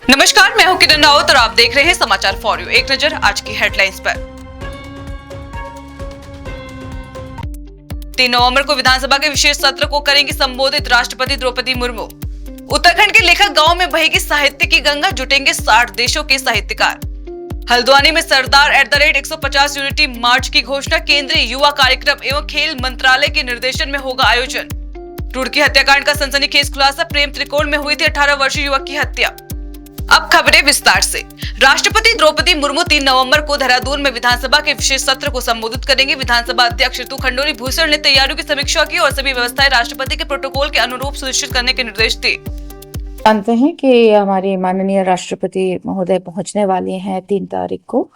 नमस्कार, मैं हूं किरण रावत और आप देख रहे हैं समाचार फॉर यू। एक नजर आज की हेडलाइंस पर। 3 नवंबर को विधानसभा के विशेष सत्र को करेंगी संबोधित राष्ट्रपति द्रौपदी मुर्मू। उत्तराखंड के लेखक गांव में बहेगी साहित्य की गंगा, जुटेंगे 60 देशों के साहित्यकार। हल्द्वानी में सरदार @150 यूनिटी मार्च की घोषणा, केंद्रीय युवा कार्यक्रम एवं खेल मंत्रालय के निर्देशन में होगा आयोजन। रुड़की हत्याकांड का सनसनीखेज खुलासा, प्रेम त्रिकोण में हुई थी 18 वर्षीय युवक की हत्या। अब खबरें विस्तार से। राष्ट्रपति द्रौपदी मुर्मू 3 नवंबर को देहरादून में विधानसभा के विशेष सत्र को संबोधित करेंगे। विधानसभा अध्यक्ष ऋतु खंडूरी भूषण ने तैयारियों की समीक्षा की और सभी व्यवस्थाएं राष्ट्रपति के प्रोटोकॉल के अनुरूप सुनिश्चित करने के निर्देश दिए। जानते हैं कि हमारे माननीय राष्ट्रपति महोदय पहुंचने वाले हैं 3 तारीख को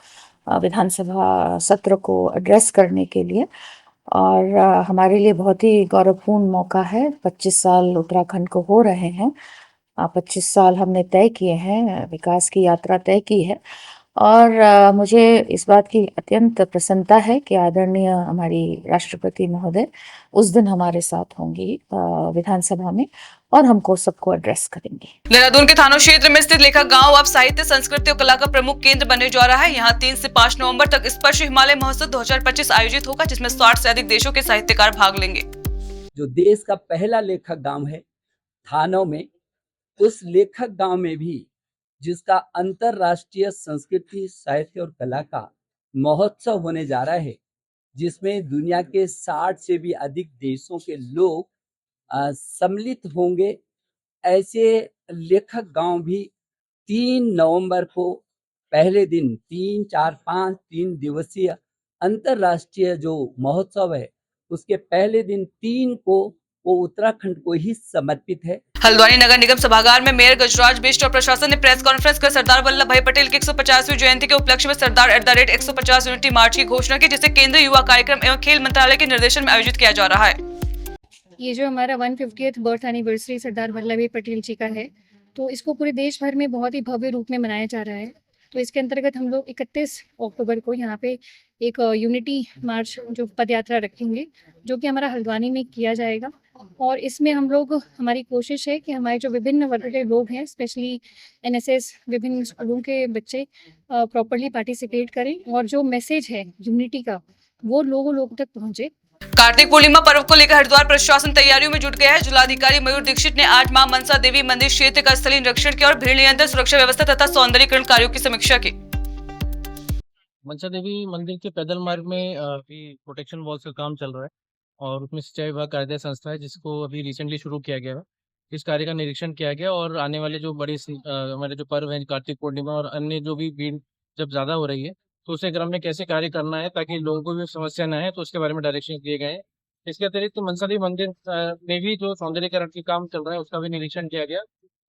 विधानसभा सत्र को एड्रेस करने के लिए, और हमारे लिए बहुत ही गौरवपूर्ण मौका है। 25 साल उत्तराखंड को हो रहे हैं। 25 साल हमने तय किए हैं, विकास की यात्रा तय की है, और मुझे इस बात की अत्यंत प्रसन्नता है कि आदरणीय हमारी राष्ट्रपति महोदय उस दिन हमारे साथ होंगी विधानसभा में, और हमको सबको एड्रेस करेंगे। देहरादून के थानो क्षेत्र में स्थित लेखक गांव अब साहित्य, संस्कृति और कला का प्रमुख केंद्र बनने जा रहा है। यहाँ 3 से 5 नवंबर तक स्पर्श हिमालय महोत्सव 2025 आयोजित होगा, जिसमें 60 से अधिक देशों के साहित्यकार भाग लेंगे। जो देश का पहला लेखक गांव है थानों में, उस लेखक गांव में भी जिसका अंतरराष्ट्रीय संस्कृति, साहित्य और कला का महोत्सव होने जा रहा है, जिसमें दुनिया के 60 से भी अधिक देशों के लोग सम्मिलित होंगे। ऐसे लेखक गांव भी 3 नवंबर को पहले दिन 3 दिवसीय अंतरराष्ट्रीय जो महोत्सव है, उसके पहले दिन 3 को वो उत्तराखंड को ही समर्पित है। हल्द्वानी नगर निगम सभागार में मेयर गजराज बिष्ट और प्रशासन ने प्रेस कॉन्फ्रेंस कर सरदार वल्लभ भाई पटेल की 150वीं जयंती के उपलक्ष्य में सरदार @150 यूनिटी मार्च की घोषणा की, जिसे केंद्रीय युवा कार्यक्रम एवं खेल मंत्रालय के निर्देशन में आयोजित किया जा रहा है। ये जो हमारा 150th birth anniversary Sardar Vallabh भाई पटेल जी का है, तो इसको पूरे देश भर में बहुत ही भव्य रूप में मनाया जा रहा है। तो इसके अंतर्गत हम लोग 31 अक्टूबर को यहाँ पे एक यूनिटी मार्च जो पद यात्रा रखेंगे, जो कि हमारा हल्द्वानी में किया जाएगा। और इसमें हम लोग, हमारी कोशिश है कि हमारे जो विभिन्न वर्ग के लोग हैं, स्पेशली NSS विभिन्न स्कूलों के बच्चे प्रॉपर्ली पार्टिसिपेट करें, और जो मैसेज है यूनिटी का वो लोगों तक पहुँचे। कार्तिक पूर्णिमा पर्व को लेकर हरिद्वार प्रशासन तैयारियों में जुट गया है। जिलाधिकारी मयूर दीक्षित ने आज मां मनसा देवी मंदिर क्षेत्र का स्थलीय निरीक्षण किया और भीड़ नियंत्रण, सुरक्षा व्यवस्था तथा सौंदर्यीकरण कार्यों की समीक्षा की। मनसा देवी मंदिर के पैदल मार्ग में अभी प्रोटेक्शन वॉल्स का काम चल रहा है, और उसमें सिंचाई विभाग कार्यदायी संस्था है, जिसको अभी रिसेंटली शुरू किया गया है। इस कार्य का निरीक्षण किया गया, और आने वाले जो बड़े हमारे जो पर्व हैं, कार्तिक पूर्णिमा और अन्य जो भी भीड़ जब ज़्यादा हो रही है, तो उसके क्रम में कैसे कार्य करना है ताकि लोगों को भी समस्या न आए, तो उसके बारे में डायरेक्शन दिए गए हैं। इसके अतिरिक्त मनसा देवी मंदिर में भी जो सौंदर्यीकरण की काम चल रहा है, उसका भी निरीक्षण किया गया,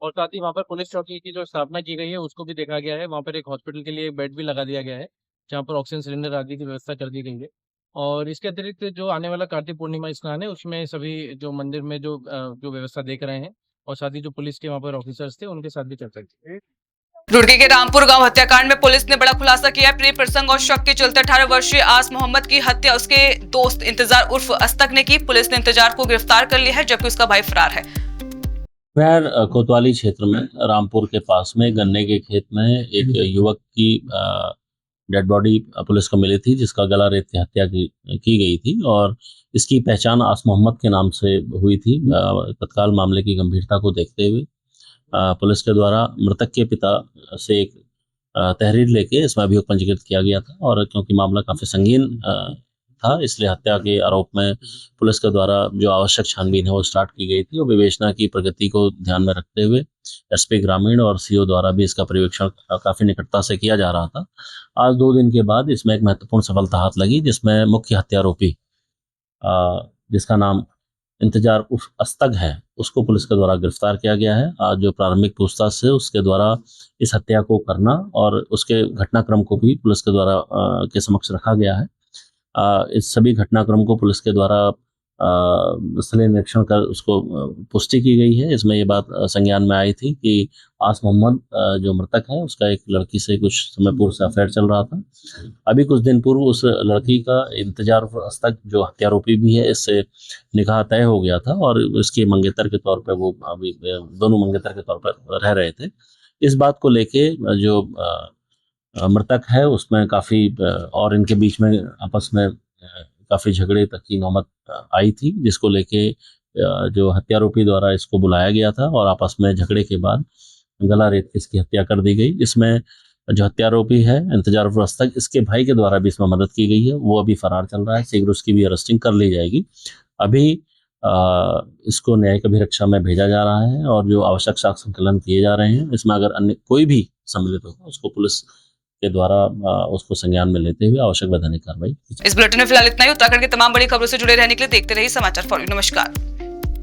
और साथ ही वहाँ पर पुलिस चौकी की जो स्थापना की गई है उसको भी देखा गया है। वहाँ पर एक हॉस्पिटल के लिए एक बेड भी लगा दिया गया है, जहाँ पर ऑक्सीजन सिलेंडर आदि की व्यवस्था कर दी गई है। और इसके अतिरिक्त जो आने वाला कार्तिक पूर्णिमा स्नान है, उसमें सभी जो मंदिर में जो व्यवस्था देख रहे हैं, और साथ ही जो पुलिस के वहाँ पर ऑफिसर्स थे, उनके साथ भी चर्चा की। रुड़की के रामपुर गांव हत्याकांड में पुलिस ने बड़ा खुलासा किया है। प्रिय प्रसंग और शक के चलते 18 वर्षीय आस मोहम्मद की हत्या उसके दोस्त इंतजार उर्फ अस्तक ने की। पुलिस ने इंतजार को गिरफ्तार कर लिया है, जबकि उसका भाई फरार है। खैर, कोतवाली क्षेत्र में रामपुर के पास में गन्ने के खेत में एक युवक की डेड बॉडी पुलिस को मिली थी, जिसका गला रेत के हत्या की गई थी, और इसकी पहचान आस मोहम्मद के नाम से हुई थी। तत्काल मामले की गंभीरता को देखते हुए पुलिस के द्वारा मृतक के पिता से एक तहरीर लेके इसमें अभियोग पंजीकृत किया गया था, और क्योंकि मामला काफ़ी संगीन था, इसलिए हत्या के आरोप में पुलिस के द्वारा जो आवश्यक छानबीन है वो स्टार्ट की गई थी, और विवेचना की प्रगति को ध्यान में रखते हुए SP ग्रामीण और CO द्वारा भी इसका पर्यवेक्षण काफ़ी निकटता से किया जा रहा था। आज 2 दिन के बाद इसमें एक महत्वपूर्ण सफलता हाथ लगी, जिसमें मुख्य हत्यारोपी जिसका नाम इंतजार उर्फ अस्तक है, उसको पुलिस के द्वारा गिरफ्तार किया गया है। आज जो प्रारंभिक पूछताछ से उसके द्वारा इस हत्या को करना और उसके घटनाक्रम को भी पुलिस के द्वारा के समक्ष रखा गया है। इस सभी घटनाक्रम को पुलिस के द्वारा स्थलीय निरीक्षण कर उसको पुष्टि की गई है। इसमें ये बात संज्ञान में आई थी कि आस मोहम्मद जो मृतक है, उसका एक लड़की से कुछ समय पूर्व से अफेयर चल रहा था। अभी कुछ दिन पूर्व उस लड़की का इंतजार अस्तक जो हत्यारोपी भी है, इससे निकाह तय हो गया था, और इसके मंगेतर के तौर पर वो अभी दोनों मंगेतर के तौर पर रह रहे थे। इस बात को लेके जो मृतक है उसमें काफ़ी और इनके बीच में आपस में काफ़ी झगड़े तक की नौबत आई थी, जिसको लेके जो हत्यारोपी द्वारा इसको बुलाया गया था और आपस में झगड़े के बाद गला रेत के इसकी हत्या कर दी गई। इसमें जो हत्यारोपी है इंतजार अवस्था, इसके भाई के द्वारा भी इसमें मदद की गई है, वो अभी फरार चल रहा है, शीघ्र उसकी भी अरेस्टिंग कर ली जाएगी। अभी इसको न्यायिक अभिरक्षा में भेजा जा रहा है और जो आवश्यक साक्ष्य संकलन किए जा रहे हैं, इसमें अगर अन्य कोई भी सम्मिलित होगा उसको पुलिस के द्वारा उसको संज्ञान में लेते हुए आवश्यक वैधानिक कार्रवाई। इस बुलेटिन में फिलहाल इतना ही। उत्तराखंड की तमाम बड़ी खबरों से जुड़े रहने के लिए देखते रहिए समाचार फॉर यू। नमस्कार।